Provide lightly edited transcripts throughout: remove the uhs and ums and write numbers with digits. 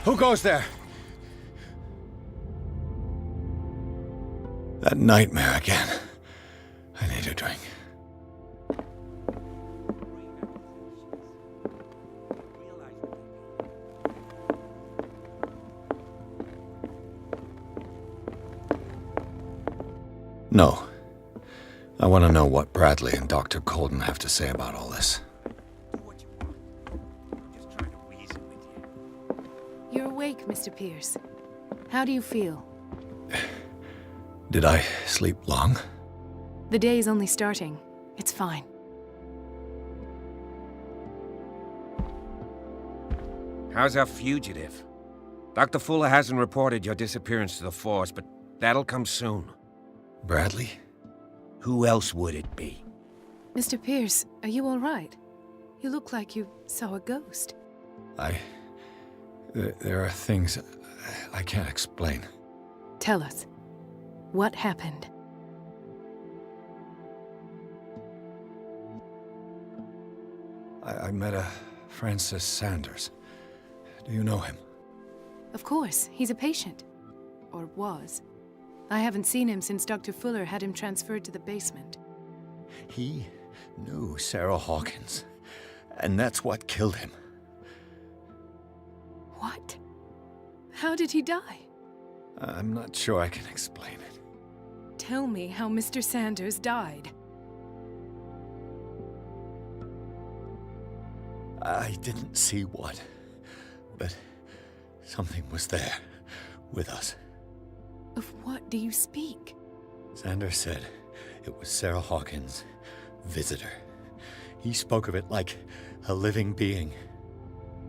Who goes there? That nightmare again. I need a drink. No. I want to know what Bradley and Dr. Colden have to say about all this. Do what you want. I'm just trying to reason with you. You're awake, Mr. Pierce. How do you feel? Did I sleep long? The day is only starting. It's fine. How's our fugitive? Dr. Fuller hasn't reported your disappearance to the force, but that'll come soon. Bradley? Who else would it be? Mr. Pierce, are you all right? You look like you saw a ghost. There are things I can't explain. Tell us. What happened? I met a Francis Sanders. Do you know him? Of course, he's a patient. Or was. I haven't seen him since Dr. Fuller had him transferred to the basement. He knew Sarah Hawkins, and that's what killed him. What? How did he die? I'm not sure I can explain it. Tell me how Mr. Sanders died. I didn't see what, but something was there with us. Of what do you speak? Sanders said it was Sarah Hawkins' visitor. He spoke of it like a living being.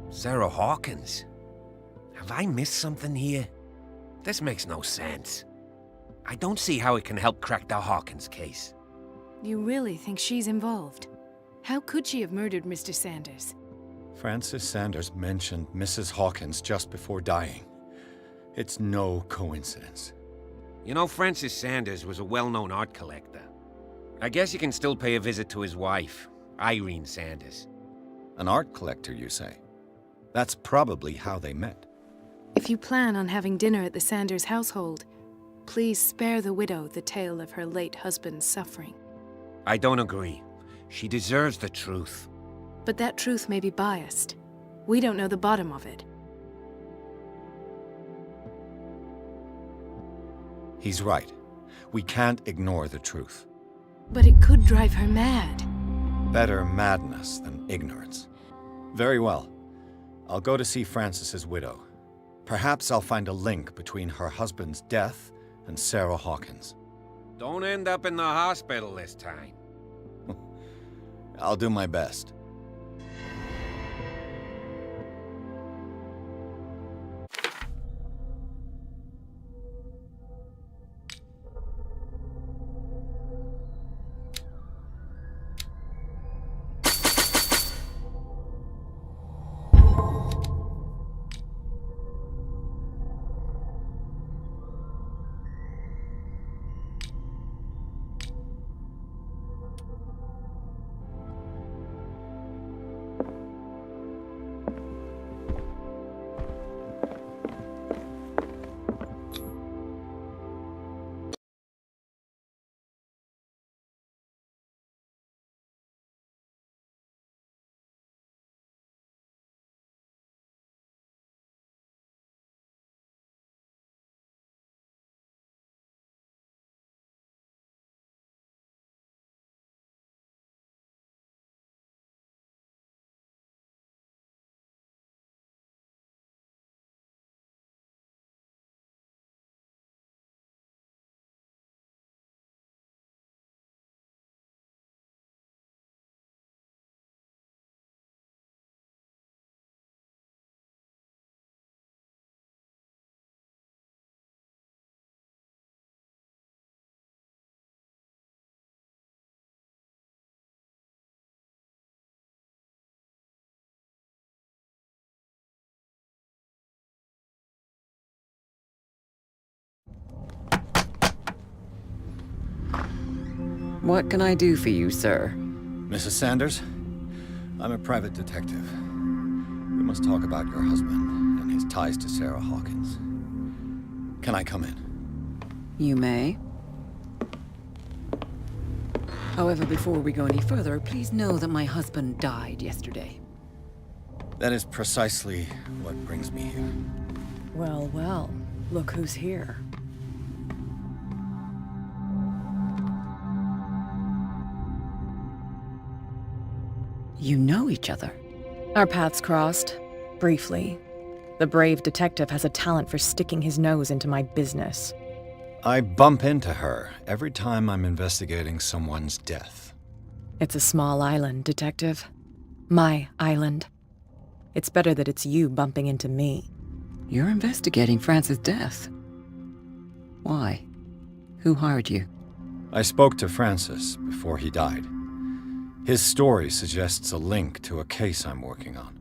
Sarah Hawkins? Have I missed something here? This makes no sense. I don't see how it can help crack the Hawkins case. You really think she's involved? How could she have murdered Mr. Sanders? Francis Sanders mentioned Mrs. Hawkins just before dying. It's no coincidence. You know, Francis Sanders was a well-known art collector. I guess you can still pay a visit to his wife, Irene Sanders. An art collector, you say? That's probably how they met. If you plan on having dinner at the Sanders household, please spare the widow the tale of her late husband's suffering. I don't agree. She deserves the truth. But that truth may be biased. We don't know the bottom of it. He's right. We can't ignore the truth. But it could drive her mad. Better madness than ignorance. Very well. I'll go to see Francis's widow. Perhaps I'll find a link between her husband's death and Sarah Hawkins. Don't end up in the hospital this time. I'll do my best. What can I do for you, sir? Mrs. Sanders? I'm a private detective. We must talk about your husband and his ties to Sarah Hawkins. Can I come in? You may. However, before we go any further, please know that my husband died yesterday. That is precisely what brings me here. Well, well, look who's here. You know each other. Our paths crossed, briefly. The brave detective has a talent for sticking his nose into my business. I bump into her every time I'm investigating someone's death. It's a small island, detective. My island. It's better that it's you bumping into me. You're investigating Francis' death. Why? Who hired you? I spoke to Francis before he died. His story suggests a link to a case I'm working on.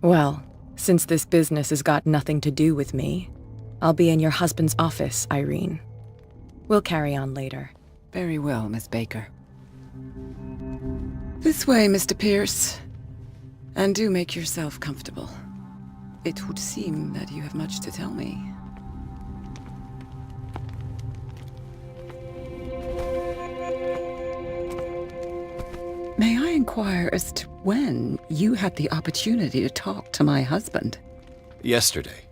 Well, since this business has got nothing to do with me, I'll be in your husband's office, Irene. We'll carry on later. Very well, Miss Baker. This way, Mr. Pierce. And do make yourself comfortable. It would seem that you have much to tell me. May I inquire as to when you had the opportunity to talk to my husband? Yesterday,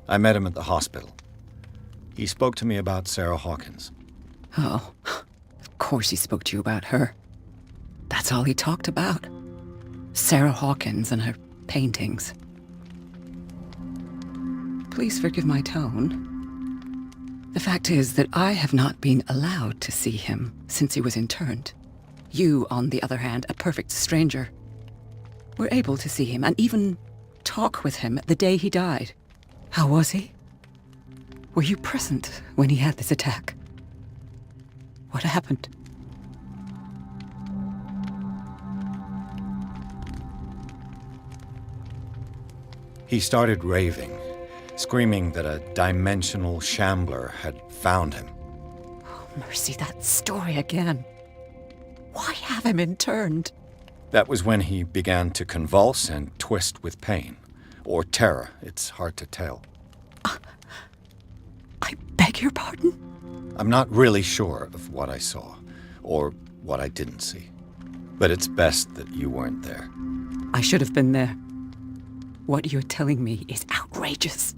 I met him at the hospital. He spoke to me about Sarah Hawkins. Oh, of course he spoke to you about her. That's all he talked about. Sarah Hawkins and her paintings. Please forgive my tone. The fact is that I have not been allowed to see him since he was interned. You, on the other hand, a perfect stranger, were able to see him and even talk with him the day he died. How was he? Were you present when he had this attack? What happened? He started raving, screaming that a dimensional shambler had found him. Oh, mercy, that story again. Why have him interned? That was when he began to convulse and twist with pain. Or terror, it's hard to tell. I beg your pardon? I'm not really sure of what I saw, or what I didn't see. But it's best that you weren't there. I should have been there. What you're telling me is outrageous.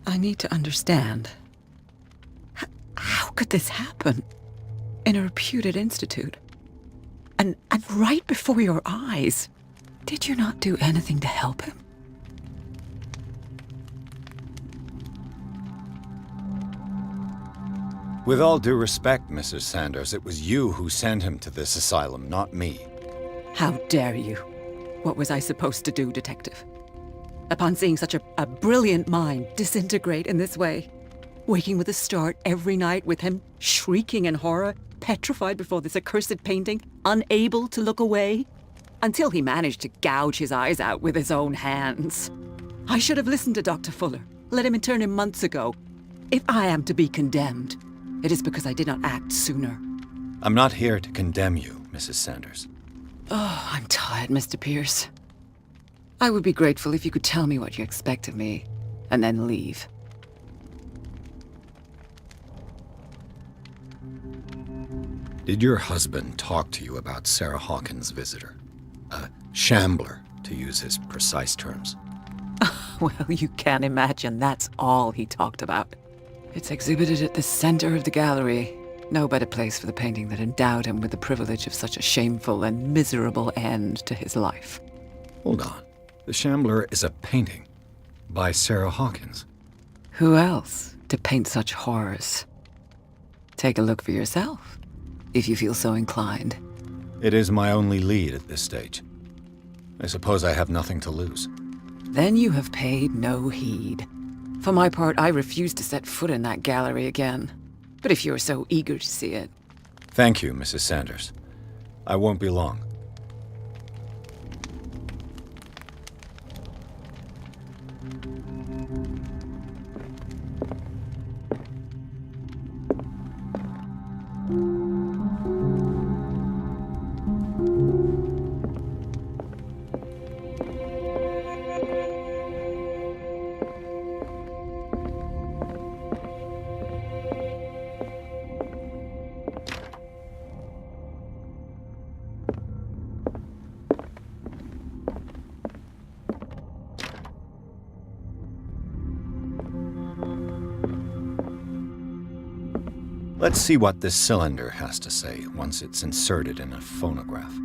I need to understand. How could this happen? In a reputed institute? And right before your eyes? Did you not do anything to help him? With all due respect, Mrs. Sanders, it was you who sent him to this asylum, not me. How dare you? What was I supposed to do, detective? Upon seeing such a brilliant mind disintegrate in this way, waking with a start every night with him shrieking in horror, petrified before this accursed painting, unable to look away, until he managed to gouge his eyes out with his own hands. I should have listened to Dr. Fuller, let him intern him months ago. If I am to be condemned, it is because I did not act sooner. I'm not here to condemn you, Mrs. Sanders. Oh, I'm tired, Mr. Pierce. I would be grateful if you could tell me what you expect of me, and then leave. Did your husband talk to you about Sarah Hawkins' visitor? A shambler, to use his precise terms. Well, you can imagine that's all he talked about. It's exhibited at the center of the gallery. No better place for the painting that endowed him with the privilege of such a shameful and miserable end to his life. Hold on. The Shambler is a painting by Sarah Hawkins. Who else to paint such horrors? Take a look for yourself, if you feel so inclined. It is my only lead at this stage. I suppose I have nothing to lose. Then you have paid no heed. For my part, I refuse to set foot in that gallery again. But if you're so eager to see it... Thank you, Mrs. Sanders. I won't be long. Let's see what this cylinder has to say once it's inserted in a phonograph.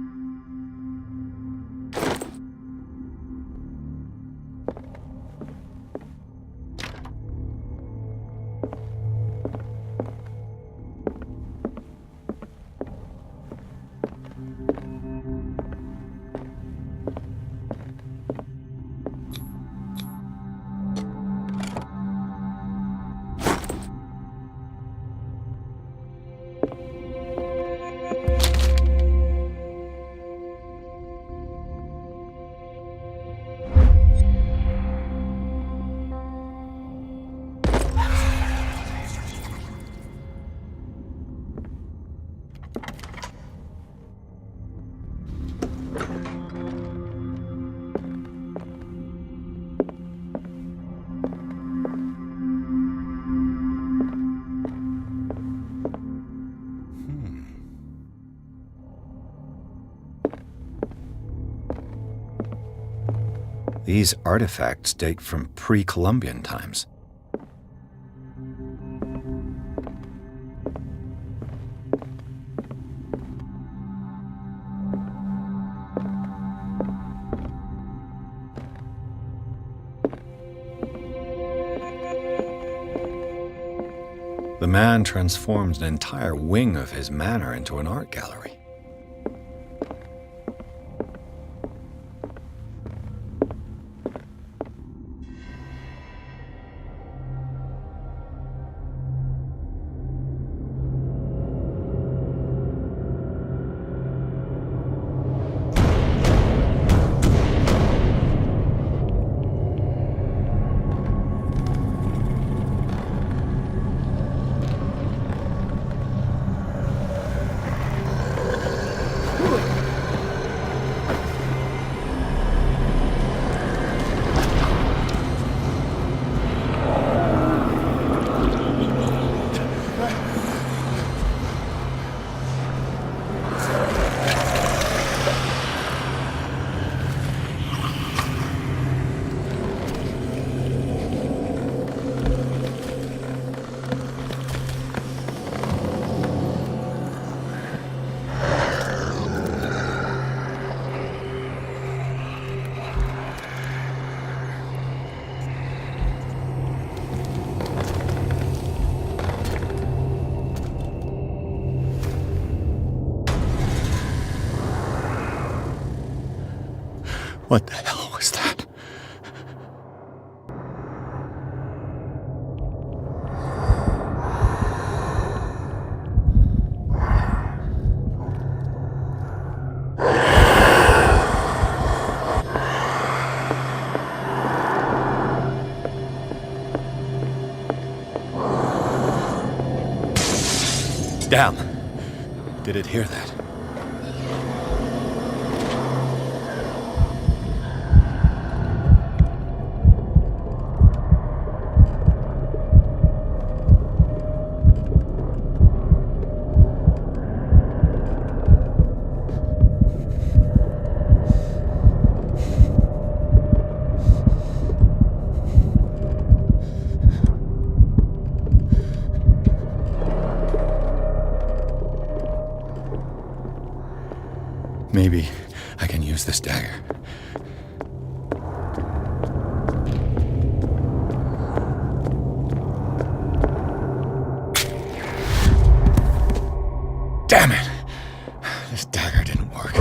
These artifacts date from pre-Columbian times. The man transformed an entire wing of his manor into an art gallery. What the hell was that? Damn! Did it hear that? Maybe I can use this dagger. Damn it! This dagger didn't work.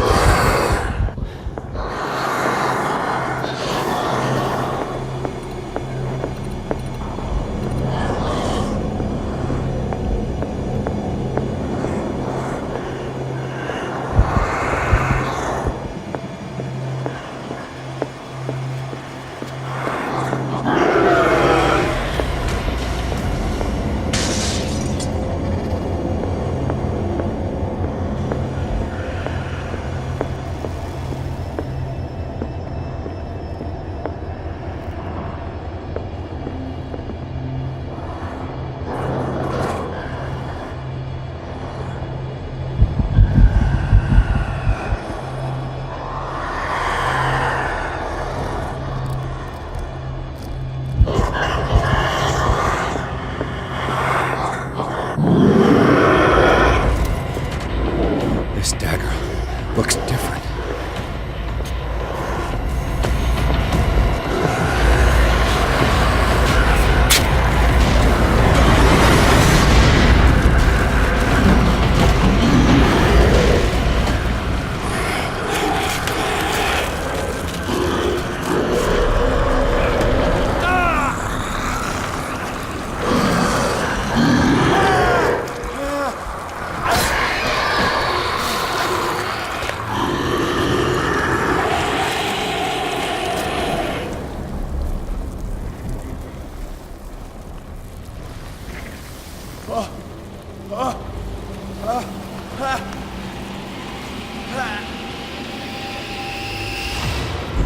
Looks different.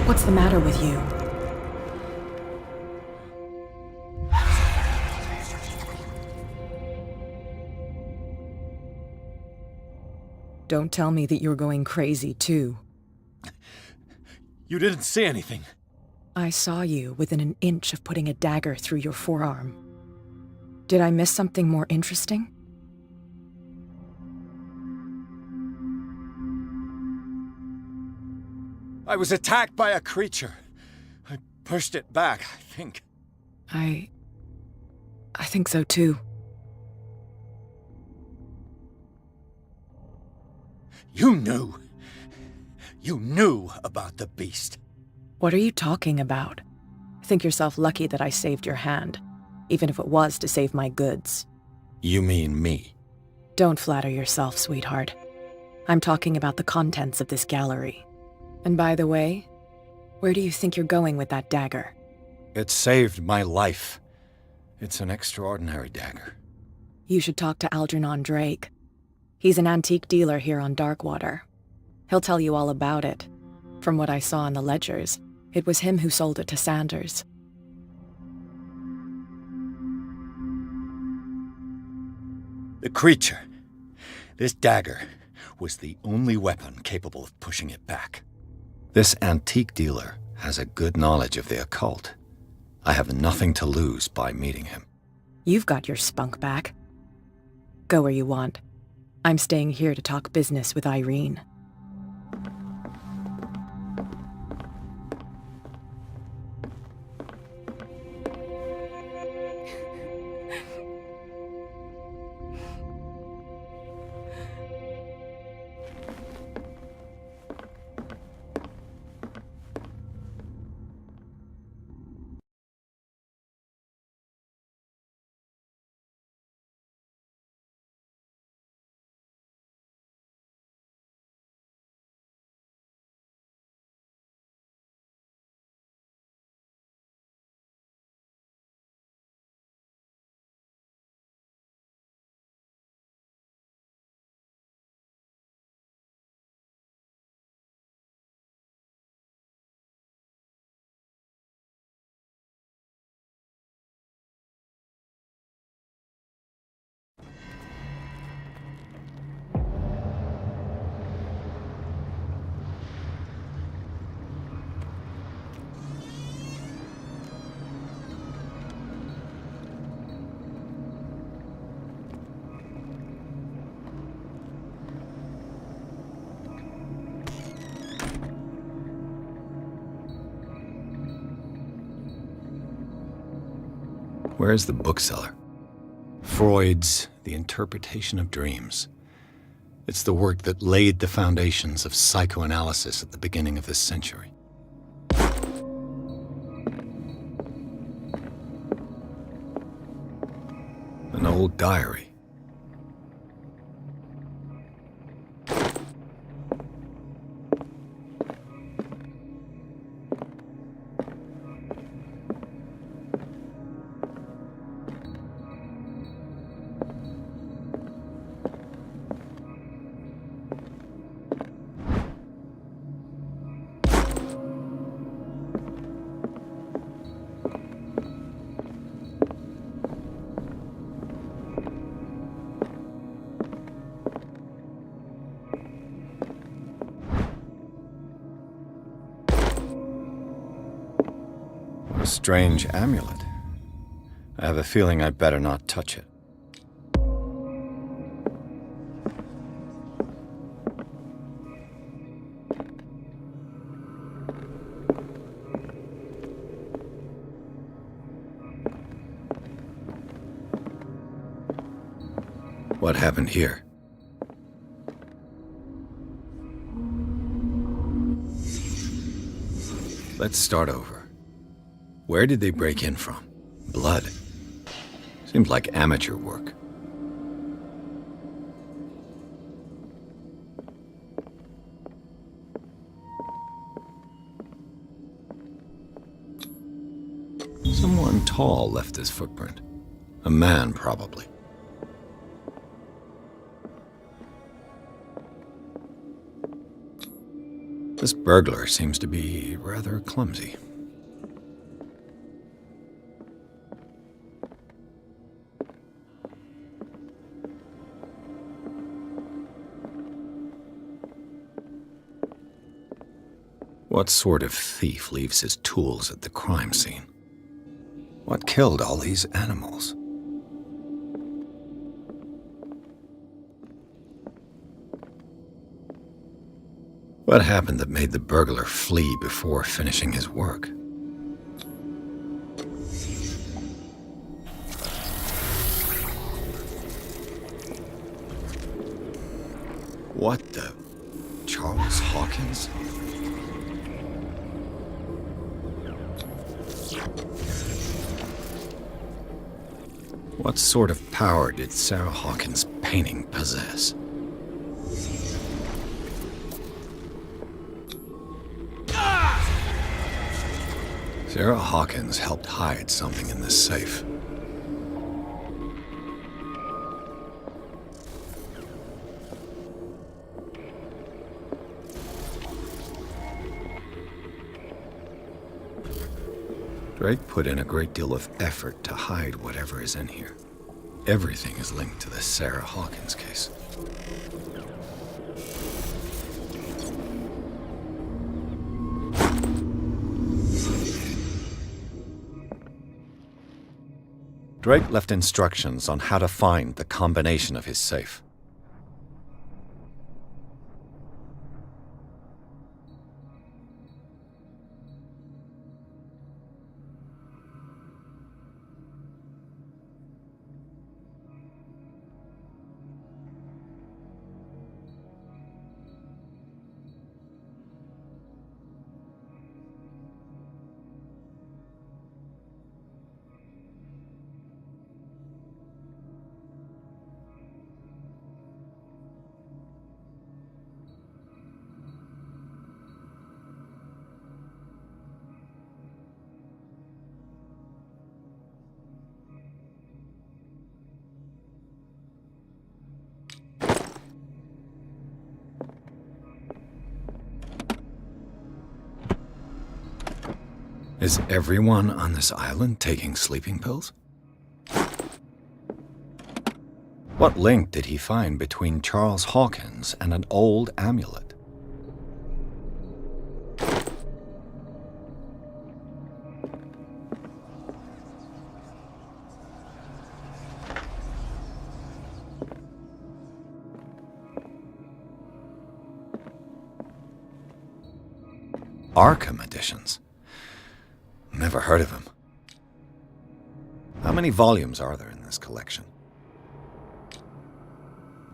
What's the matter with you? Don't tell me that you're going crazy, too. You didn't see anything. I saw you within an inch of putting a dagger through your forearm. Did I miss something more interesting? I was attacked by a creature. I pushed it back, I think. I think so, too. You knew. You knew about the beast. What are you talking about? Think yourself lucky that I saved your hand, even if it was to save my goods. You mean me? Don't flatter yourself, sweetheart. I'm talking about the contents of this gallery. And by the way, where do you think you're going with that dagger? It saved my life. It's an extraordinary dagger. You should talk to Algernon Drake. He's an antique dealer here on Darkwater. He'll tell you all about it. From what I saw in the ledgers, it was him who sold it to Sanders. The creature. This dagger was the only weapon capable of pushing it back. This antique dealer has a good knowledge of the occult. I have nothing to lose by meeting him. You've got your spunk back. Go where you want. I'm staying here to talk business with Irene. Where's the bookseller? Freud's The Interpretation of Dreams. It's the work that laid the foundations of psychoanalysis at the beginning of this century. An old diary. A strange amulet. I have a feeling I'd better not touch it. What happened here? Let's start over. Where did they break in from? Blood. Seemed like amateur work. Someone tall left this footprint. A man, probably. This burglar seems to be rather clumsy. What sort of thief leaves his tools at the crime scene? What killed all these animals? What happened that made the burglar flee before finishing his work? What the... Charles Hawkins? What sort of power did Sarah Hawkins' painting possess? Sarah Hawkins helped hide something in this safe. Drake put in a great deal of effort to hide whatever is in here. Everything is linked to the Sarah Hawkins case. Drake left instructions on how to find the combination of his safe. Is everyone on this island taking sleeping pills? What link did he find between Charles Hawkins and an old amulet? Arkham editions. Never heard of him. How many volumes are there in this collection?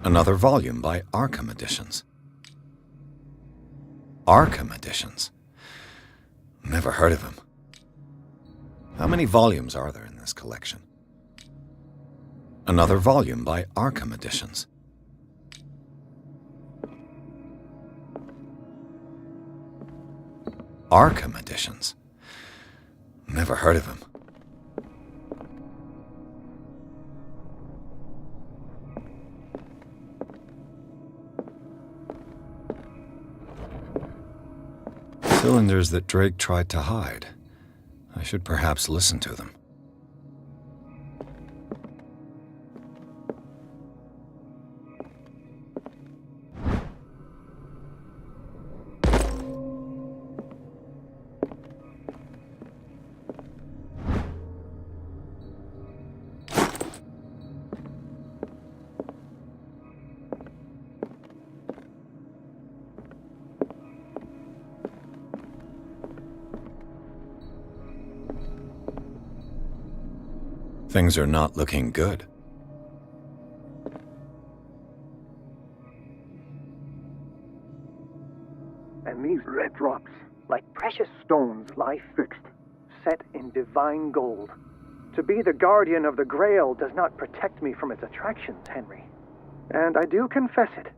Another volume by Arkham Editions. Arkham Editions. Never heard of him. How many volumes are there in this collection? Another volume by Arkham Editions. Arkham Editions. Never heard of him. Cylinders that Drake tried to hide. I should perhaps listen to them. Things are not looking good. And these red drops, like precious stones, lie fixed, set in divine gold. To be the guardian of the Grail does not protect me from its attractions, Henry. And I do confess it.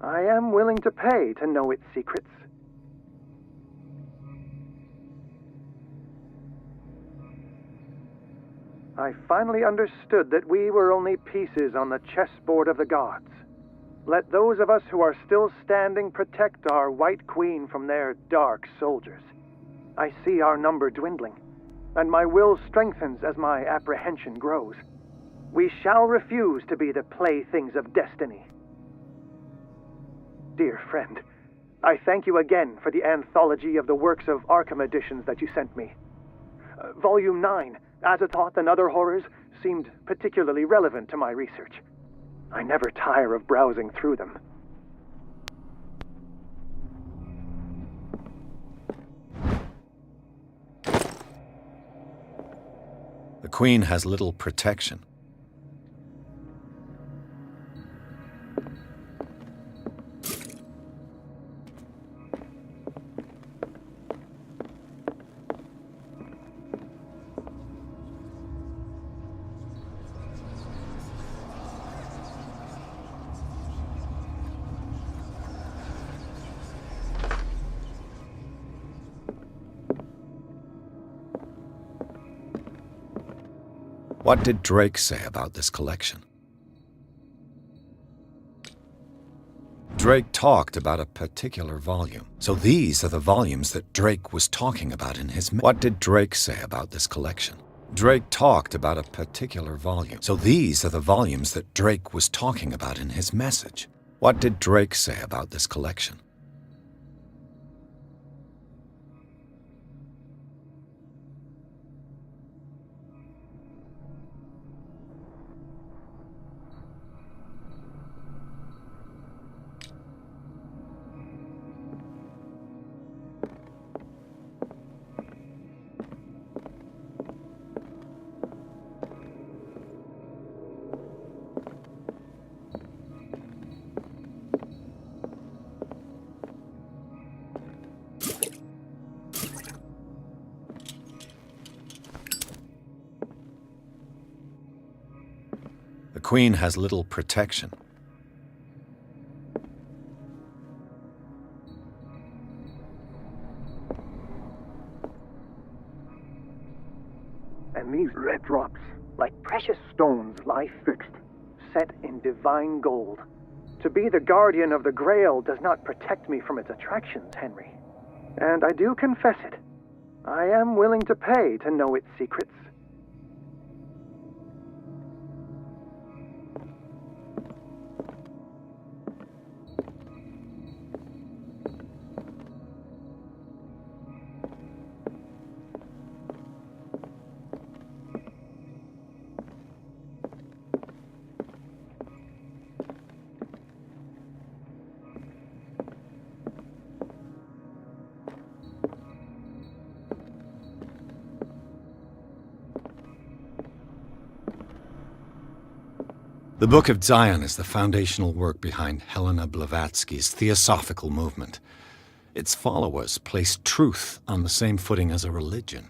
I am willing to pay to know its secrets. I finally understood that we were only pieces on the chessboard of the gods. Let those of us who are still standing protect our White Queen from their dark soldiers. I see our number dwindling, and my will strengthens as my apprehension grows. We shall refuse to be the playthings of destiny. Dear friend, I thank you again for the anthology of the works of Arkham editions that you sent me. Volume 9, Azathoth and Other Horrors, seemed particularly relevant to my research. I never tire of browsing through them. The Queen has little protection. What did Drake say about this collection? Drake talked about a particular volume. So these are the volumes that Drake was talking about in his... What did Drake say about this collection? Drake talked about a particular volume. So these are the volumes that Drake was talking about in his message. What did Drake say about this collection? The Queen has little protection. And these red drops, like precious stones, lie fixed, set in divine gold. To be the guardian of the Grail does not protect me from its attractions, Henry. And I do confess it. I am willing to pay to know its secrets. The Book of Zion is the foundational work behind Helena Blavatsky's Theosophical movement. Its followers place truth on the same footing as a religion.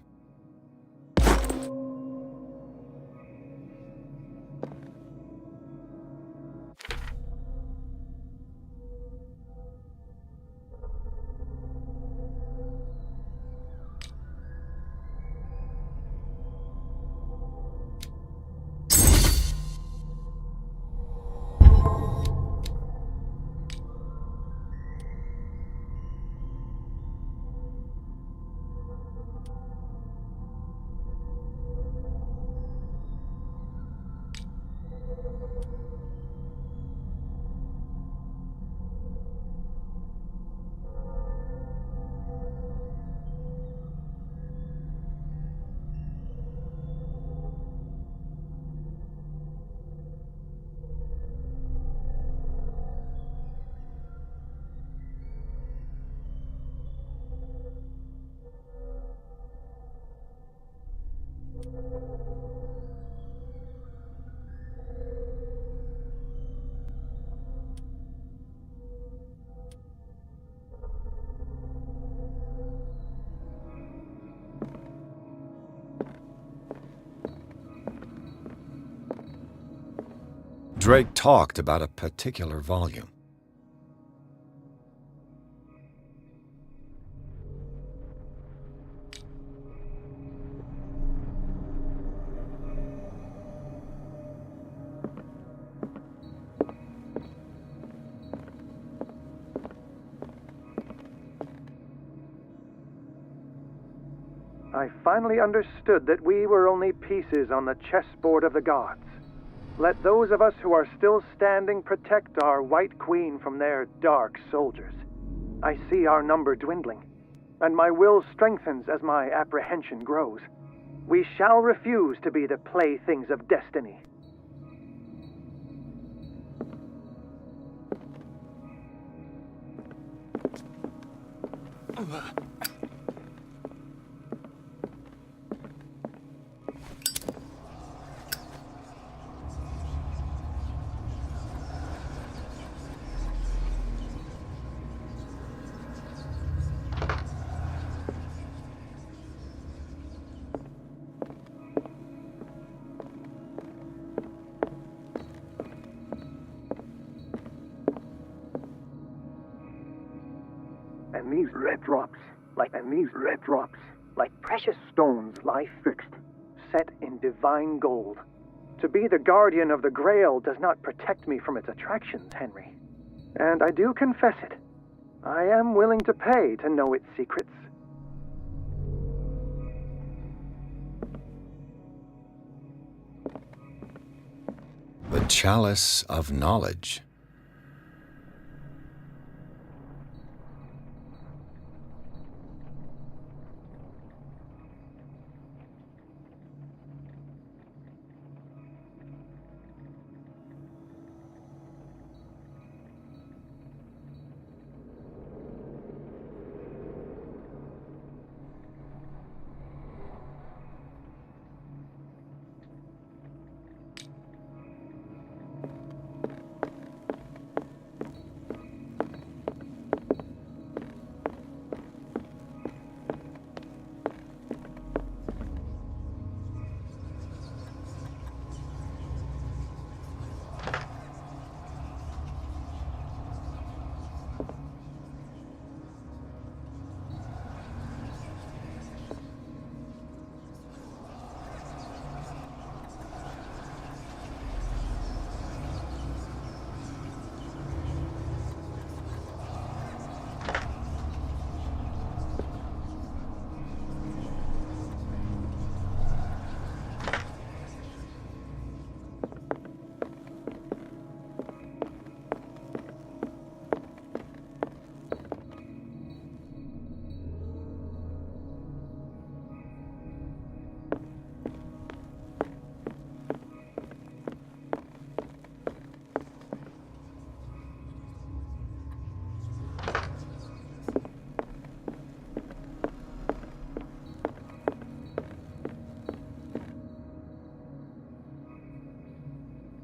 Drake talked about a particular volume. I finally understood that we were only pieces on the chessboard of the gods. Let those of us who are still standing protect our White Queen from their dark soldiers. I see our number dwindling, and my will strengthens as my apprehension grows. We shall refuse to be the playthings of destiny. And these red drops, like precious stones, lie fixed, set in divine gold. To be the guardian of the Grail does not protect me from its attractions, Henry. And I do confess it. I am willing to pay to know its secrets. The Chalice of Knowledge.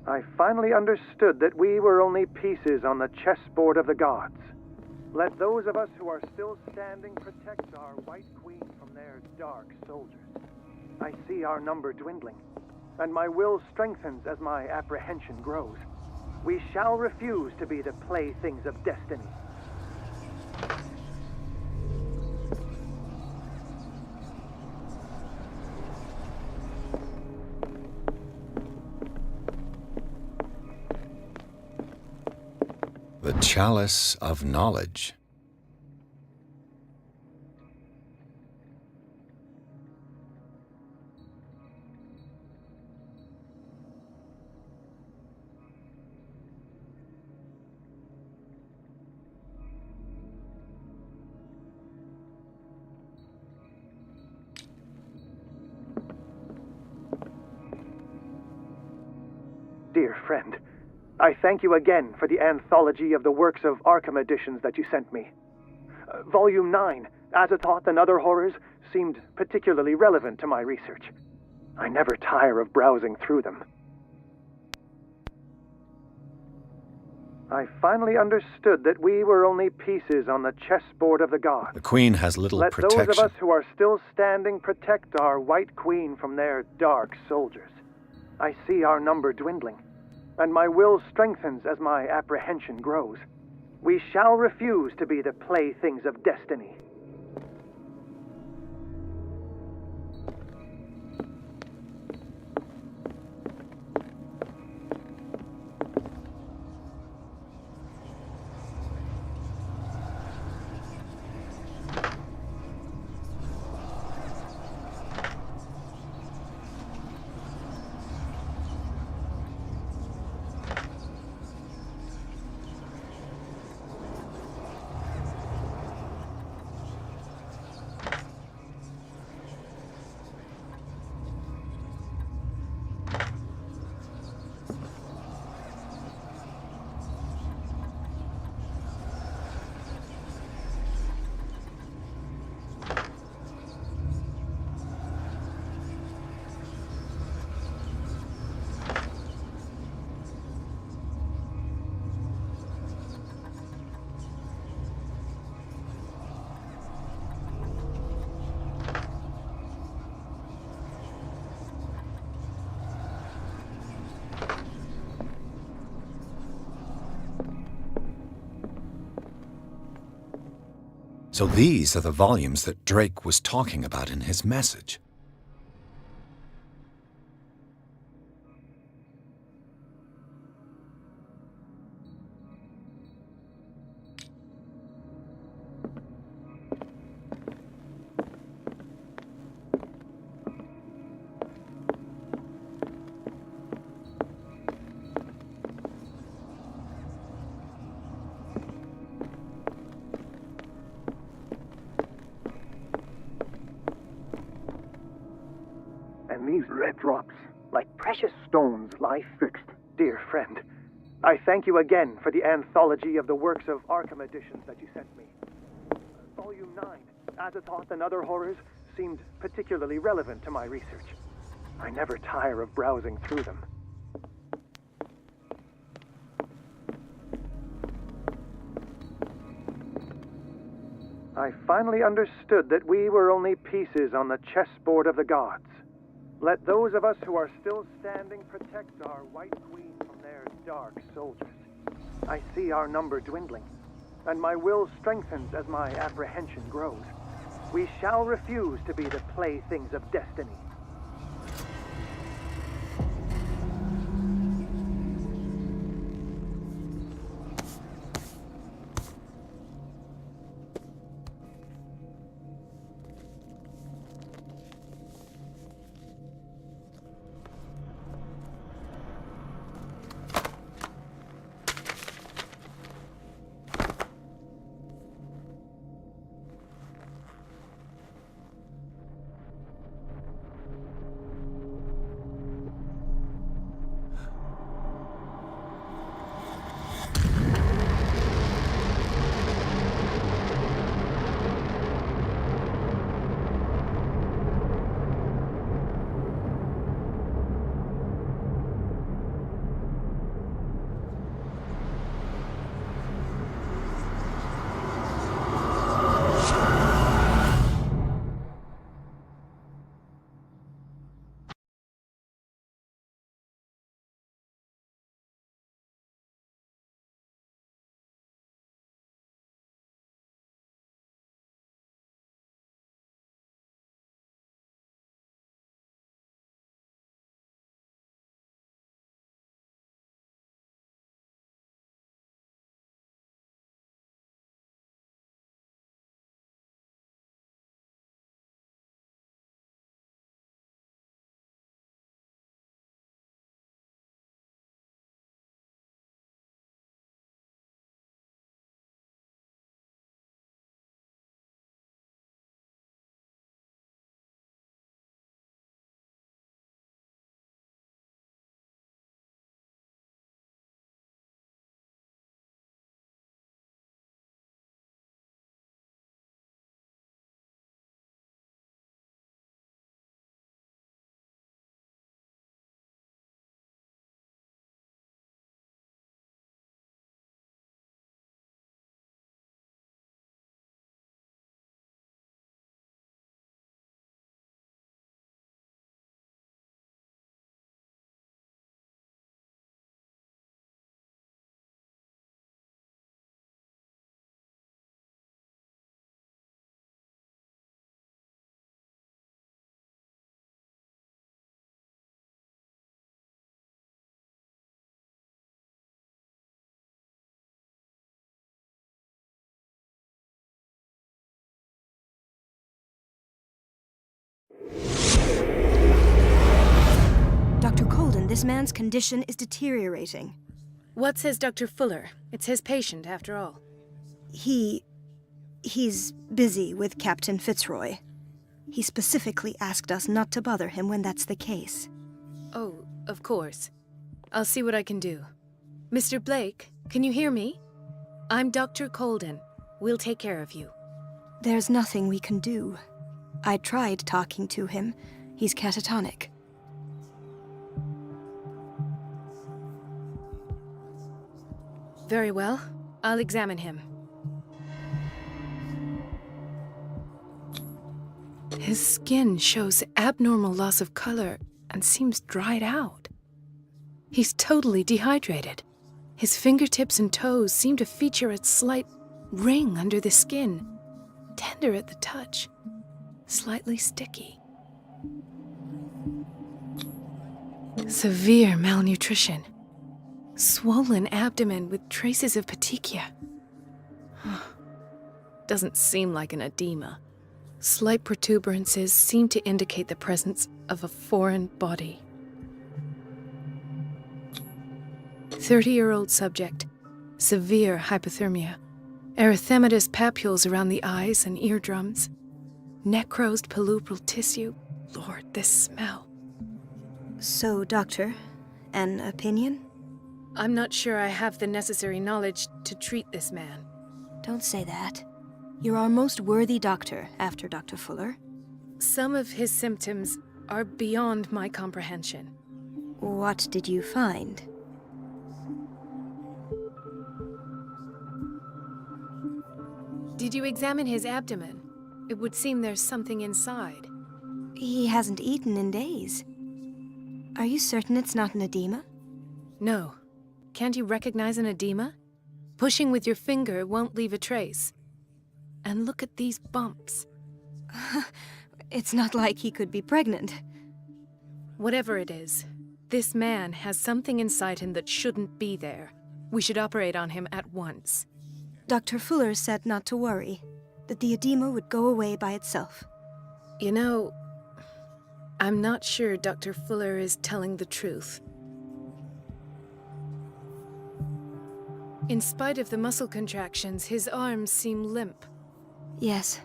I finally understood that we were only pieces on the chessboard of the gods. Let those of us who are still standing protect our White Queen from their dark soldiers. I see our number dwindling, and my will strengthens as my apprehension grows. We shall refuse to be the playthings of destiny. The Chalice of Knowledge. Dear friend, I thank you again for the anthology of the works of Arkham editions that you sent me. Volume 9, Azathoth and Other Horrors, seemed particularly relevant to my research. I never tire of browsing through them. I finally understood that we were only pieces on the chessboard of the gods. The Queen has little Let protection. those of us who are still standing protect our White Queen from their dark soldiers. I see our number dwindling, and my will strengthens as my apprehension grows. We shall refuse to be the playthings of destiny. So these are the volumes that Drake was talking about in his message. And these red drops, like precious stones, lie fixed. Dear friend, I thank you again for the anthology of the works of Arkham editions that you sent me. Volume 9, Azathoth and Other Horrors, seemed particularly relevant to my research. I never tire of browsing through them. I finally understood that we were only pieces on the chessboard of the gods. Let those of us who are still standing protect our White Queen from their dark soldiers. I see our number dwindling, and my will strengthens as my apprehension grows. We shall refuse to be the playthings of destiny. Dr. Colden, this man's condition is deteriorating. What says Dr. Fuller? It's his patient, after all. He's busy with Captain Fitzroy. He specifically asked us not to bother him when that's the case. Oh, of course. I'll see what I can do. Mr. Blake, can you hear me? I'm Dr. Colden. We'll take care of you. There's nothing we can do. I tried talking to him. He's catatonic. Very well. I'll examine him. His skin shows abnormal loss of color and seems dried out. He's totally dehydrated. His fingertips and toes seem to feature a slight ring under the skin, tender at the touch, slightly sticky. Severe malnutrition. Swollen abdomen with traces of petechia. Doesn't seem like an edema. Slight protuberances seem to indicate the presence of a foreign body. 30-year-old subject. Severe hypothermia. Erythematous papules around the eyes and eardrums. Necrosed palpebral tissue. Lord, this smell. So, Doctor, an opinion? I'm not sure I have the necessary knowledge to treat this man. Don't say that. You're our most worthy doctor after Dr. Fuller. Some of his symptoms are beyond my comprehension. What did you find? Did you examine his abdomen? It would seem there's something inside. He hasn't eaten in days. Are you certain it's not an edema? No. Can't you recognize an edema? Pushing with your finger won't leave a trace. And look at these bumps. It's not like he could be pregnant. Whatever it is, this man has something inside him that shouldn't be there. We should operate on him at once. Dr. Fuller said not to worry, that the edema would go away by itself. You know, I'm not sure Dr. Fuller is telling the truth. In spite of the muscle contractions, his arms seem limp. Yes.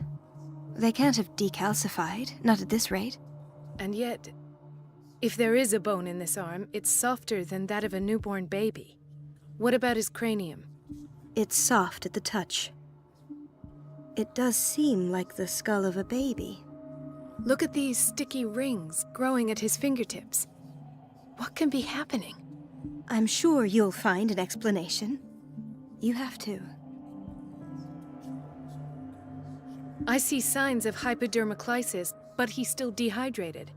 They can't have decalcified, not at this rate. And yet, if there is a bone in this arm, it's softer than that of a newborn baby. What about his cranium? It's soft at the touch. It does seem like the skull of a baby. Look at these sticky rings growing at his fingertips. What can be happening? I'm sure you'll find an explanation. You have to. I see signs of hypodermoclysis, but he's still dehydrated.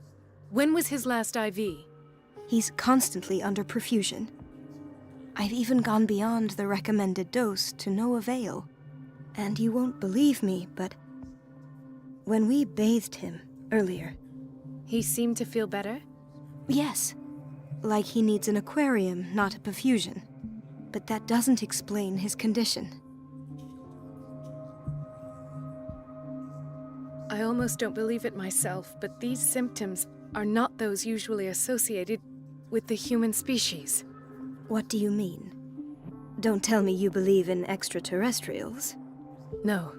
When was his last IV? He's constantly under perfusion. I've even gone beyond the recommended dose to no avail. And you won't believe me, but when we bathed him earlier... He seemed to feel better? Yes. Like he needs an aquarium, not a perfusion. But that doesn't explain his condition. I almost don't believe it myself, but these symptoms are not those usually associated with the human species. What do you mean? Don't tell me you believe in extraterrestrials. No.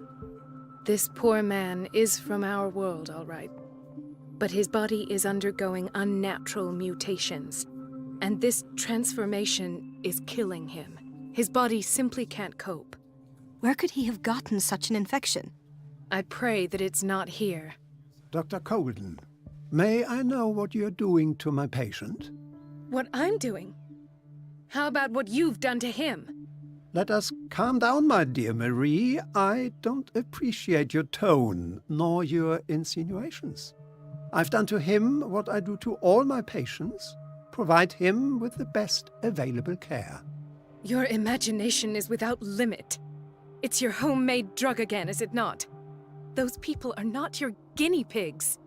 This poor man is from our world, all right. But his body is undergoing unnatural mutations. And this transformation is killing him. His body simply can't cope. Where could he have gotten such an infection? I pray that it's not here. Dr. Colden, may I know what you're doing to my patient? What I'm doing? How about what you've done to him? Let us calm down, my dear Marie. I don't appreciate your tone, nor your insinuations. I've done to him what I do to all my patients. Provide him with the best available care. Your imagination is without limit. It's your homemade drug again, is it not? Those people are not your guinea pigs.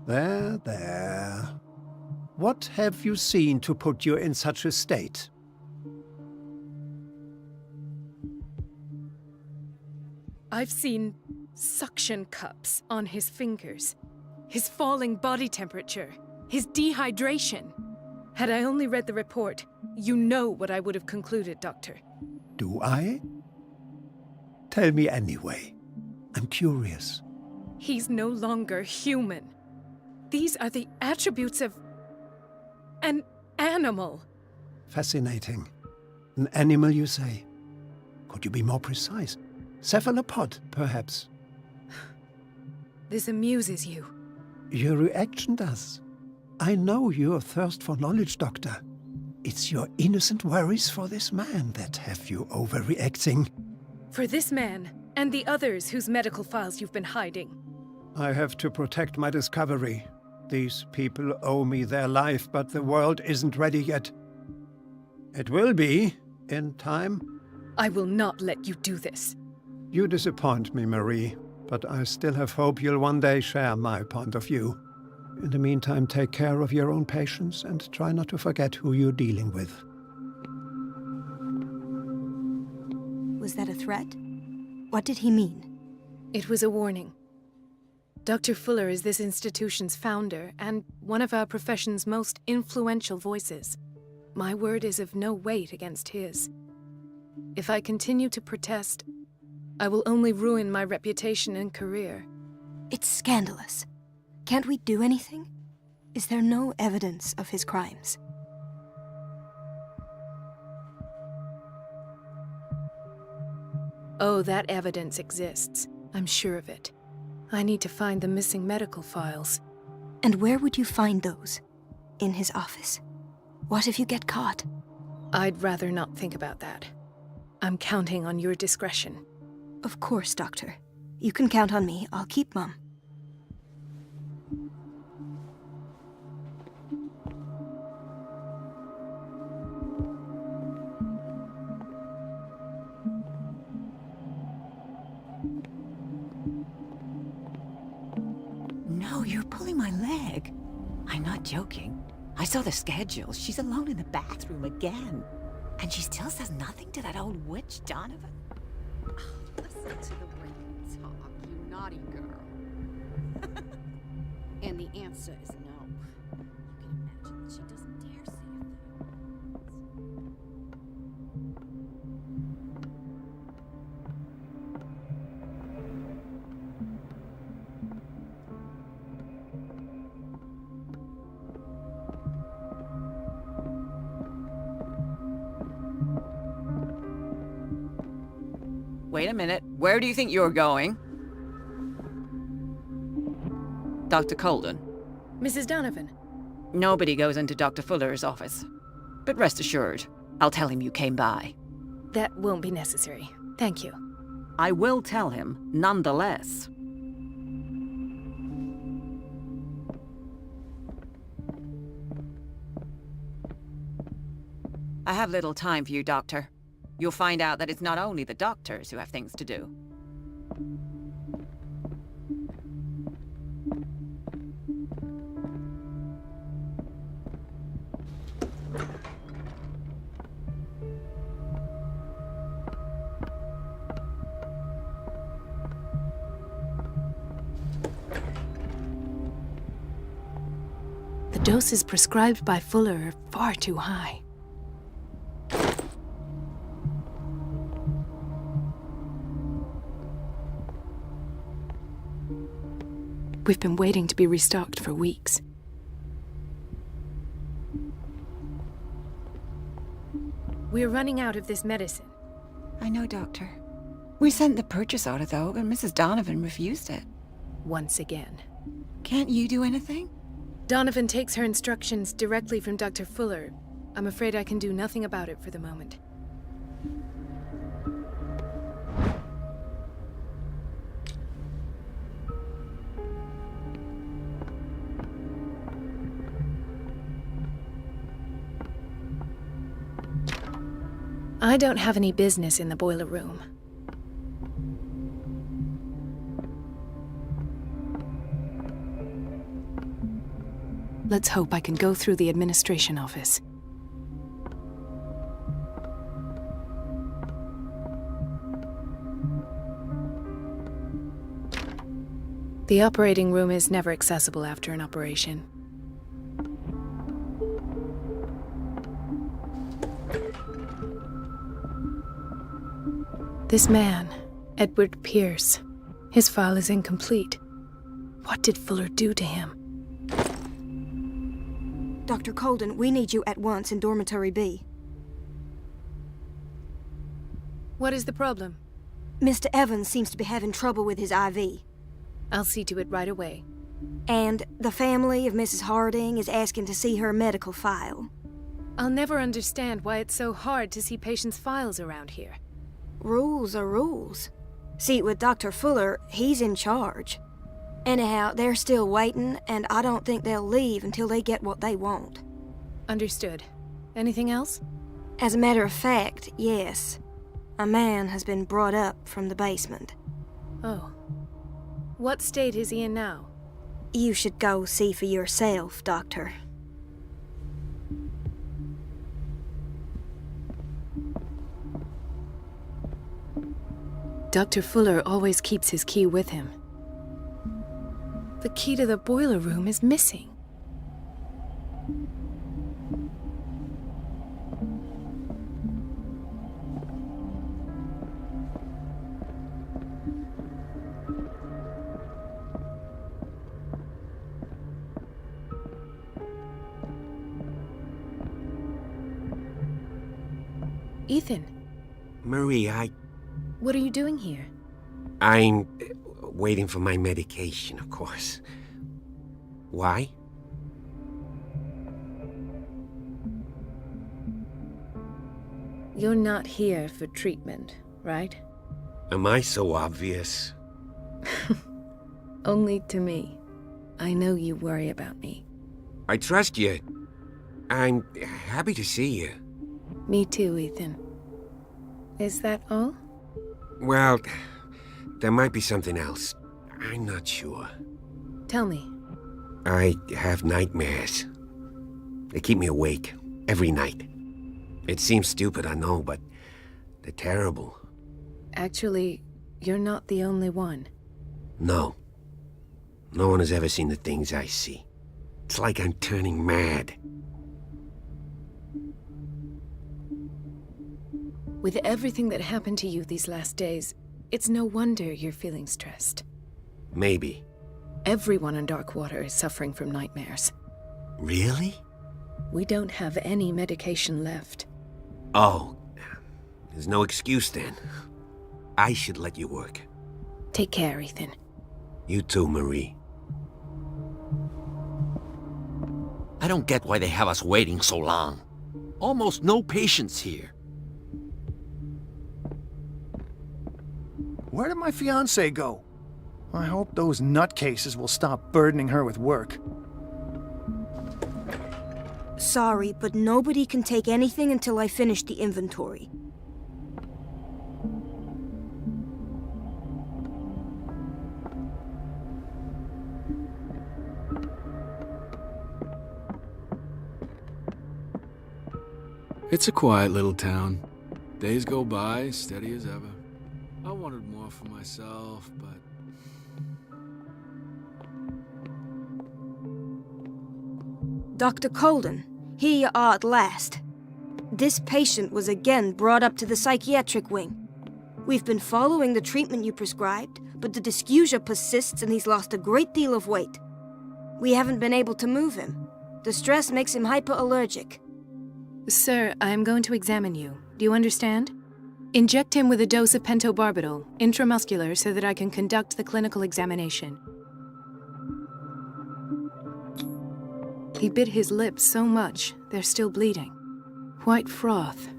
There, there. What have you seen to put you in such a state? I've seen suction cups on his fingers. His falling body temperature, his dehydration. Had I only read the report, you know what I would have concluded, Doctor. Do I? Tell me anyway. I'm curious. He's no longer human. These are the attributes of an animal. Fascinating. An animal, you say? Could you be more precise? Cephalopod, perhaps? This amuses you. Your reaction does. I know your thirst for knowledge, Doctor. It's your innocent worries for this man that have you overreacting. For this man, and the others whose medical files you've been hiding. I have to protect my discovery. These people owe me their life, but the world isn't ready yet. It will be, in time. I will not let you do this. You disappoint me, Marie, but I still have hope you'll one day share my point of view. In the meantime, take care of your own patients and try not to forget who you're dealing with. Was that a threat? What did he mean? It was a warning. Dr. Fuller is this institution's founder and one of our profession's most influential voices. My word is of no weight against his. If I continue to protest, I will only ruin my reputation and career. It's scandalous. Can't we do anything? Is there no evidence of his crimes? Oh, that evidence exists. I'm sure of it. I need to find the missing medical files. And where would you find those? In his office? What if you get caught? I'd rather not think about that. I'm counting on your discretion. Of course, Doctor. You can count on me. I'll keep mum. No, you're pulling my leg. I'm not joking. I saw the schedule. She's alone in the bathroom again. And she still says nothing to that old witch, Donovan. Listen to the way you talk, you naughty girl. And the answer is no. You can imagine that she doesn't dare say a thing. Wait a minute. Where do you think you're going? Dr. Colden. Mrs. Donovan. Nobody goes into Dr. Fuller's office. But rest assured, I'll tell him you came by. That won't be necessary. Thank you. I will tell him, nonetheless. I have little time for you, Doctor. You'll find out that it's not only the doctors who have things to do. The doses prescribed by Fuller are far too high. We've been waiting to be restocked for weeks. We're running out of this medicine. I know, Doctor. We sent the purchase order, though, but Mrs. Donovan refused it. Once again. Can't you do anything? Donovan takes her instructions directly from Dr. Fuller. I'm afraid I can do nothing about it for the moment. I don't have any business in the boiler room. Let's hope I can go through the administration office. The operating room is never accessible after an operation. This man, Edward Pierce, his file is incomplete. What did Fuller do to him? Dr. Colden, we need you at once in Dormitory B. What is the problem? Mr. Evans seems to be having trouble with his IV. I'll see to it right away. And the family of Mrs. Harding is asking to see her medical file. I'll never understand why it's so hard to see patients' files around here. Rules are rules. See, with Dr. Fuller, he's in charge. Anyhow, they're still waiting, and I don't think they'll leave until they get what they want. Understood. Anything else? As a matter of fact, yes. A man has been brought up from the basement. Oh. What state is he in now? You should go see for yourself, Doctor. Dr. Fuller always keeps his key with him. The key to the boiler room is missing. Ethan, Marie, what are you doing here? I'm waiting for my medication, of course. Why? You're not here for treatment, right? Am I so obvious? Only to me. I know you worry about me. I trust you. I'm happy to see you. Me too, Ethan. Is that all? Well, there might be something else. I'm not sure. Tell me. I have nightmares. They keep me awake every night. It seems stupid, I know, but they're terrible. Actually, you're not the only one. No. No one has ever seen the things I see. It's like I'm turning mad. With everything that happened to you these last days, it's no wonder you're feeling stressed. Maybe. Everyone on Darkwater is suffering from nightmares. Really? We don't have any medication left. Oh, there's no excuse then. I should let you work. Take care, Ethan. You too, Marie. I don't get why they have us waiting so long. Almost no patients here. Where did my fiancée go? I hope those nutcases will stop burdening her with work. Sorry, but nobody can take anything until I finish the inventory. It's a quiet little town. Days go by, steady as ever. I wanted more for myself, but... Dr. Colden, here you are at last. This patient was again brought up to the psychiatric wing. We've been following the treatment you prescribed, but the dysgeusia persists and he's lost a great deal of weight. We haven't been able to move him. The stress makes him hyperallergic. Sir, I'm going to examine you. Do you understand? Inject him with a dose of pentobarbital, intramuscular, so that I can conduct the clinical examination. He bit his lips so much, they're still bleeding. White froth,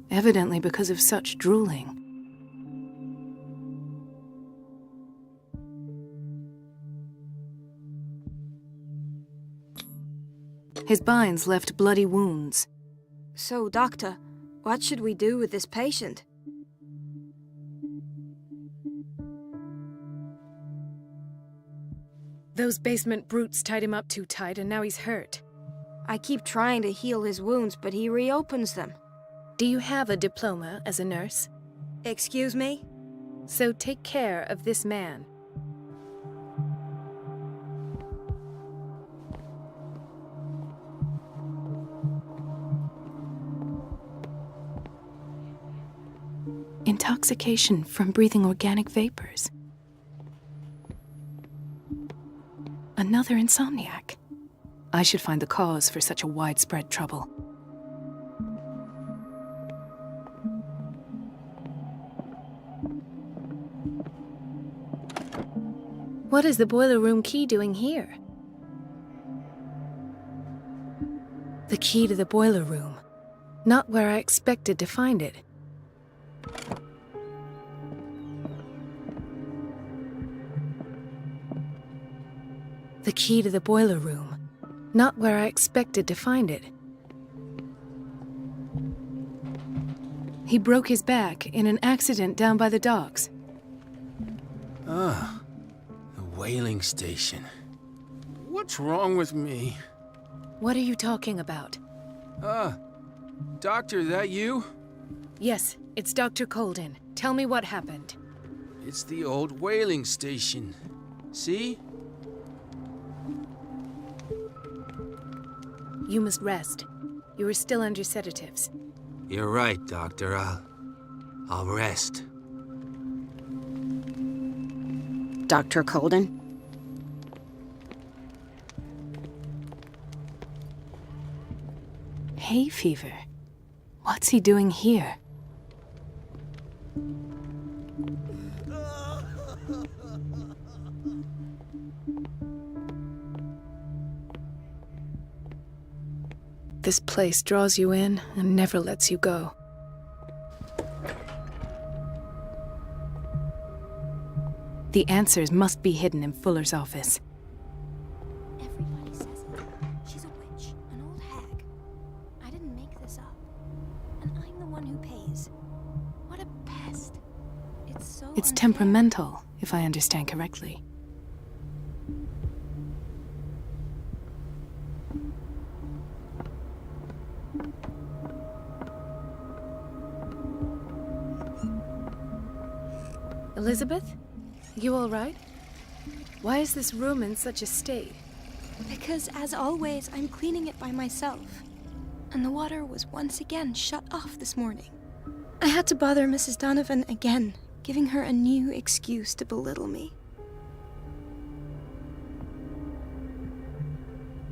evidently because of such drooling. His binds left bloody wounds. So, Doctor, what should we do with this patient? Those basement brutes tied him up too tight, and now he's hurt. I keep trying to heal his wounds, but he reopens them. Do you have a diploma as a nurse? Excuse me? So take care of this man. Intoxication from breathing organic vapors. Another insomniac. I should find the cause for such a widespread trouble. What is the boiler room key doing here? The key to the boiler room. Not where I expected to find it. The key to the boiler room. Not where I expected to find it. He broke his back in an accident down by the docks. Ah, the whaling station. What's wrong with me? What are you talking about? Doctor, that you? Yes, it's Dr. Colden. Tell me what happened. It's the old whaling station. See? You must rest. You are still under sedatives. You're right, Doctor. I'll rest. Dr. Colden? Hay fever. What's he doing here? This place draws you in and never lets you go. The answers must be hidden in Fuller's office. Everybody says it. She's a witch, an old hag. I didn't make this up. And I'm the one who pays. What a pest. It's so It's unfair. temperamental, if I understand correctly. Elizabeth? You all right? Why is this room in such a state? Because, as always, I'm cleaning it by myself. And the water was once again shut off this morning. I had to bother Mrs. Donovan again, giving her a new excuse to belittle me.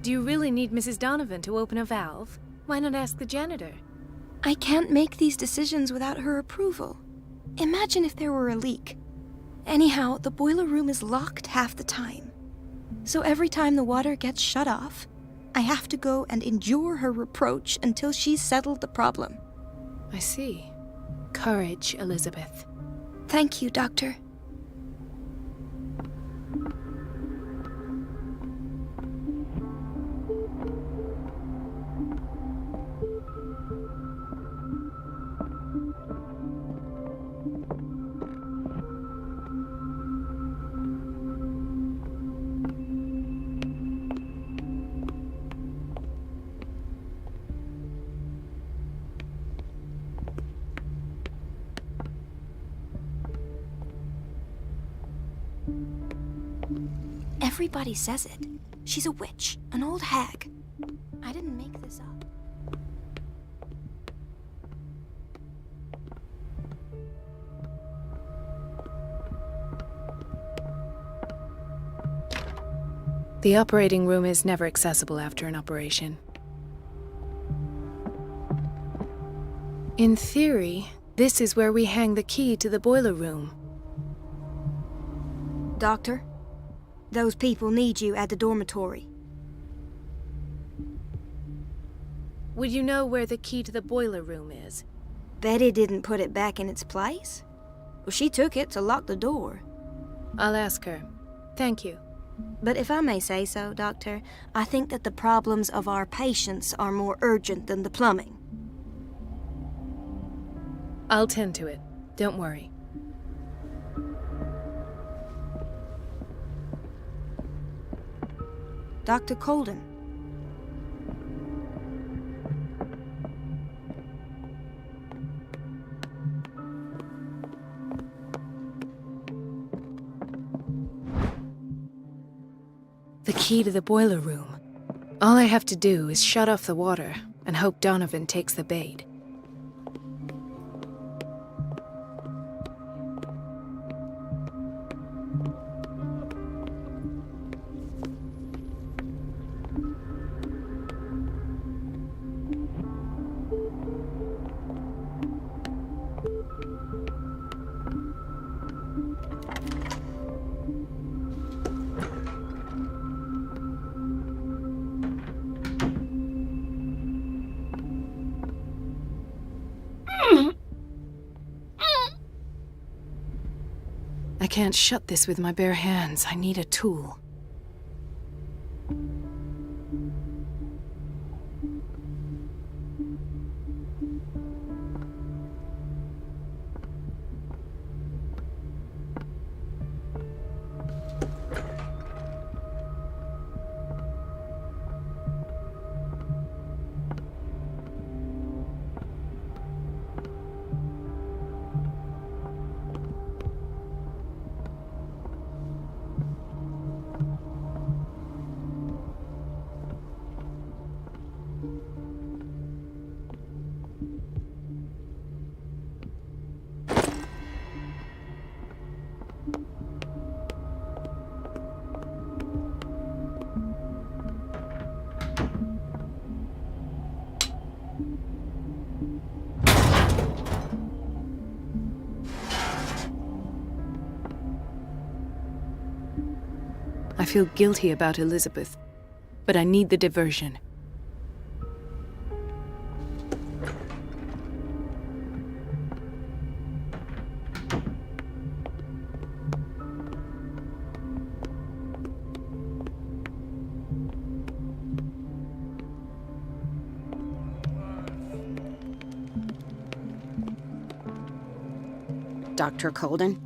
Do you really need Mrs. Donovan to open a valve? Why not ask the janitor? I can't make these decisions without her approval. Imagine if there were a leak. Anyhow, the boiler room is locked half the time. So every time the water gets shut off, I have to go and endure her reproach until she's settled the problem. I see. Courage, Elizabeth. Thank you, Doctor. Everybody says it. She's a witch, an old hag. I didn't make this up. The operating room is never accessible after an operation. In theory, this is where we hang the key to the boiler room. Doctor, those people need you at the dormitory. Would you know where the key to the boiler room is? Betty didn't put it back in its place. Well, she took it to lock the door. I'll ask her. Thank you. But if I may say so, Doctor, I think that the problems of our patients are more urgent than the plumbing. I'll tend to it. Don't worry. Dr. Colden. The key to the boiler room. All I have to do is shut off the water and hope Donovan takes the bait. can't shut this with my bare hands. I need a tool. I feel guilty about Elizabeth, but I need the diversion. Dr. Colden?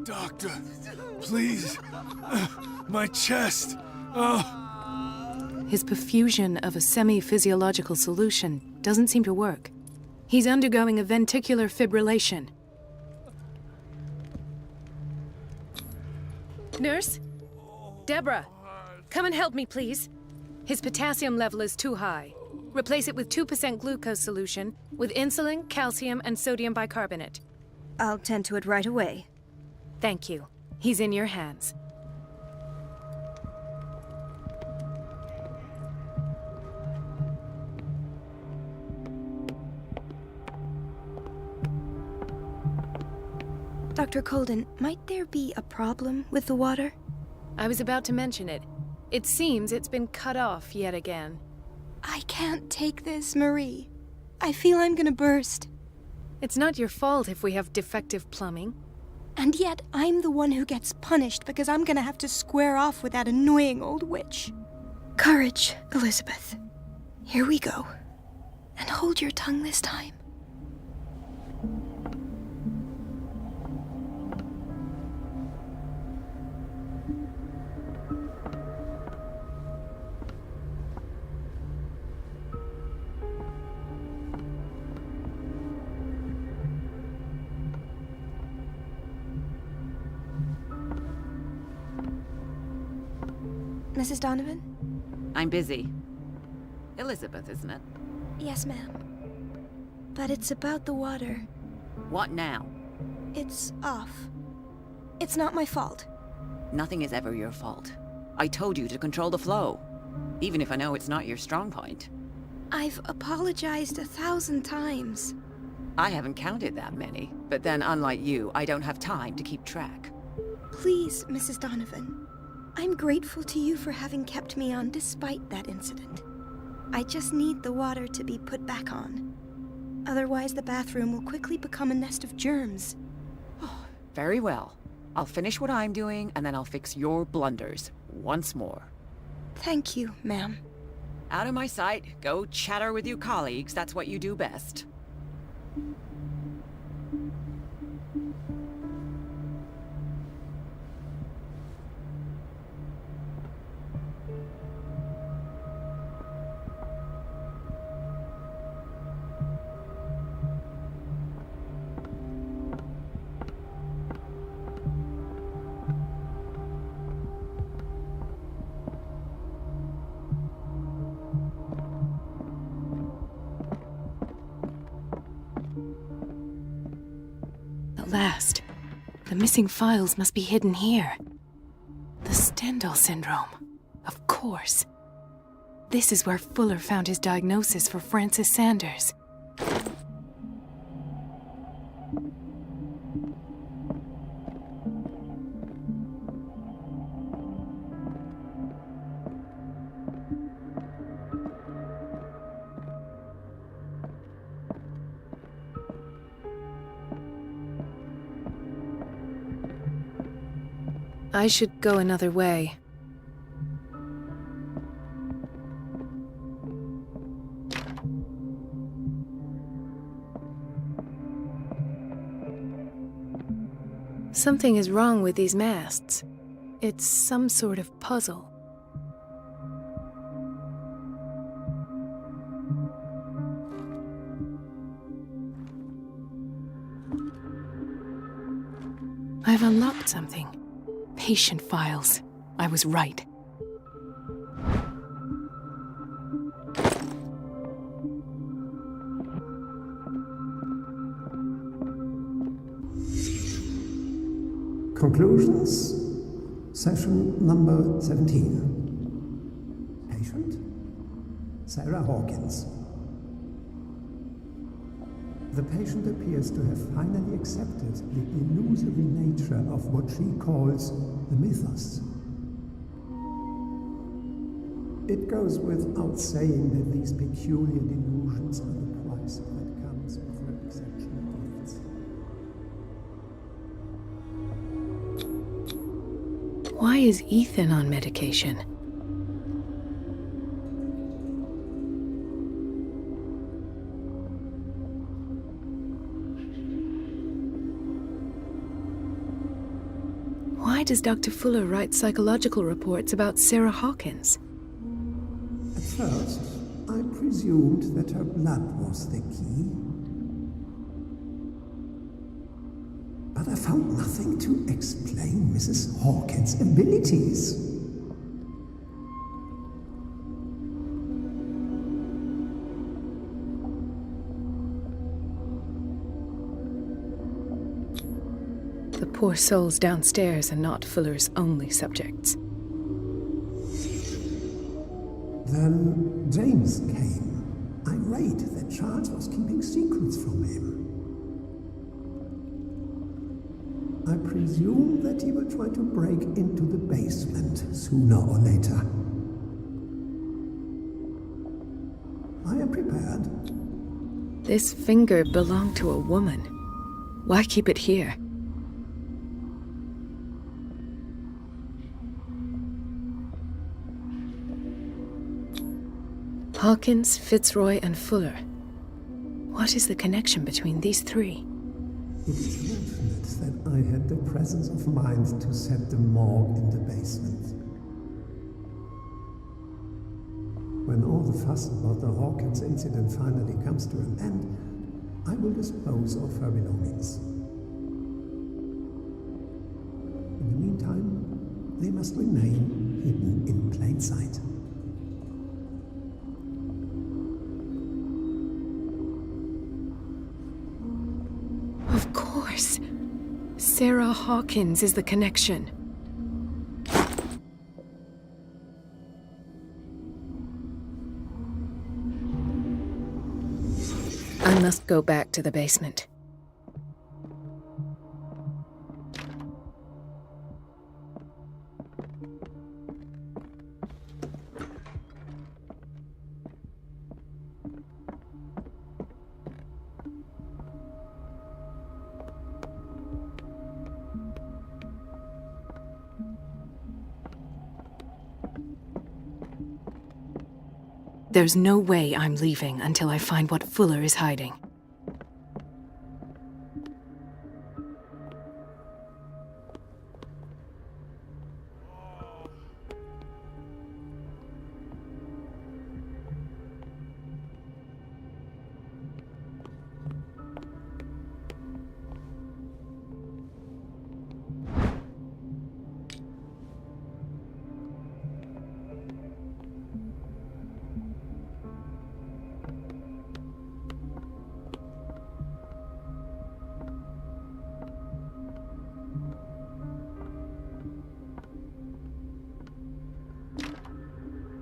Doctor, please. My chest. Oh. His perfusion of a semi-physiological solution doesn't seem to work. He's undergoing a ventricular fibrillation. Nurse? Deborah, come and help me, please. His potassium level is too high. Replace it with 2% glucose solution with insulin, calcium, and sodium bicarbonate. I'll tend to it right away. Thank you. He's in your hands. Dr. Colden, might there be a problem with the water? I was about to mention it. It seems it's been cut off yet again. I can't take this, Marie. I feel I'm gonna burst. It's not your fault if we have defective plumbing. And yet, I'm the one who gets punished because I'm gonna have to square off with that annoying old witch. Courage, Elizabeth. Here we go. And hold your tongue this time. Mrs. Donovan? I'm busy. Elizabeth, isn't it? Yes, ma'am. But it's about the water. What now? It's off. It's not my fault. Nothing is ever your fault. I told you to control the flow, even if I know it's not your strong point. I've apologized 1,000 times. I haven't counted that many, but then unlike you, I don't have time to keep track. Please, Mrs. Donovan. I'm grateful to you for having kept me on despite that incident. I just need the water to be put back on. Otherwise, the bathroom will quickly become a nest of germs. Oh, very well. I'll finish what I'm doing, and then I'll fix your blunders once more. Thank you, ma'am. Out of my sight. Go chatter with your colleagues. That's what you do best. At last. The missing files must be hidden here. The Stendhal syndrome. Of course. This is where Fuller found his diagnosis for Francis Sanders. I should go another way. Something is wrong with these masts. It's some sort of puzzle. I've unlocked something. Patient files. I was right. Conclusions, session number 17. Patient, Sarah Hawkins. The patient appears to have finally accepted the illusory nature of what she calls the mythos. It goes without saying that these peculiar delusions are the price that comes with her exceptional gifts. Why is Ethan on medication? Why does Dr. Fuller write psychological reports about Sarah Hawkins? At first, I presumed that her blood was the key. But I found nothing to explain Mrs. Hawkins' abilities. The poor souls downstairs are not Fuller's only subjects. Then James came, irate that Charles was keeping secrets from him. I presume that he will try to break into the basement sooner or later. I am prepared. This finger belonged to a woman. Why keep it here? Hawkins, Fitzroy, and Fuller. What is the connection between these three? It is fortunate that I had the presence of mind to set the morgue in the basement. When all the fuss about the Hawkins incident finally comes to an end, I will dispose of her belongings. In the meantime, they must remain hidden in plain sight. Of course. Sarah Hawkins is the connection. I must go back to the basement. There's no way I'm leaving until I find what Fuller is hiding.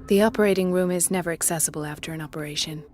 The operating room is never accessible after an operation.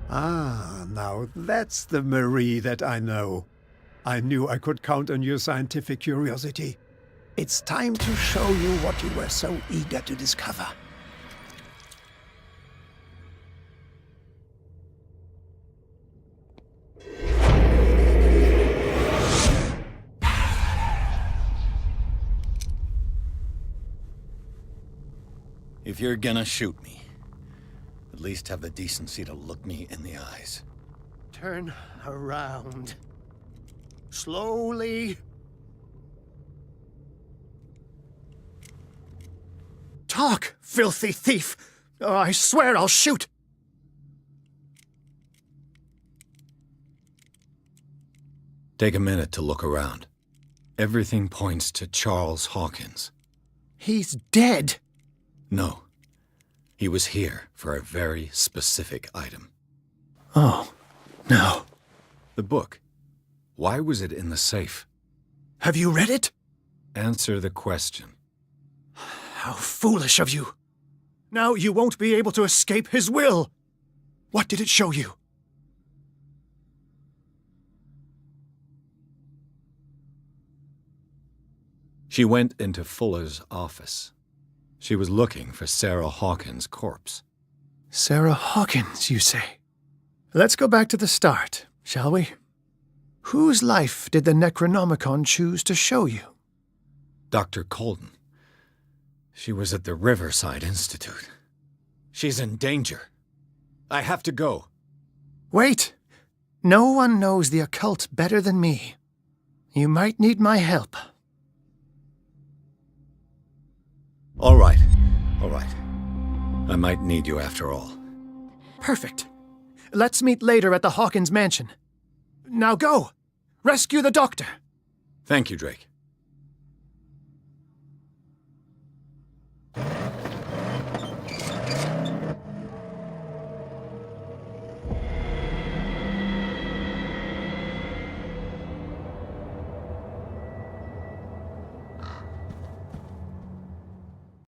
Ah, now that's the Marie that I know. I knew I could count on your scientific curiosity. It's time to show you what you were so eager to discover. If you're gonna shoot me, at least have the decency to look me in the eyes. Turn around. Slowly. Talk, filthy thief! Or I swear I'll shoot! Take a minute to look around. Everything points to Charles Hawkins. He's dead! No. He was here for a very specific item. Oh, no. The book. Why was it in the safe? Have you read it? Answer the question. How foolish of you. Now you won't be able to escape his will. What did it show you? She went into Fuller's office. She was looking for Sarah Hawkins' corpse. Sarah Hawkins, you say? Let's go back to the start, shall we? Whose life did the Necronomicon choose to show you? Dr. Colden. She was at the Riverside Institute. She's in danger. I have to go. Wait! No one knows the occult better than me. You might need my help. All right. I might need you after all. Perfect. Let's meet later at the Hawkins mansion. Now go! Rescue the doctor! Thank you, Drake.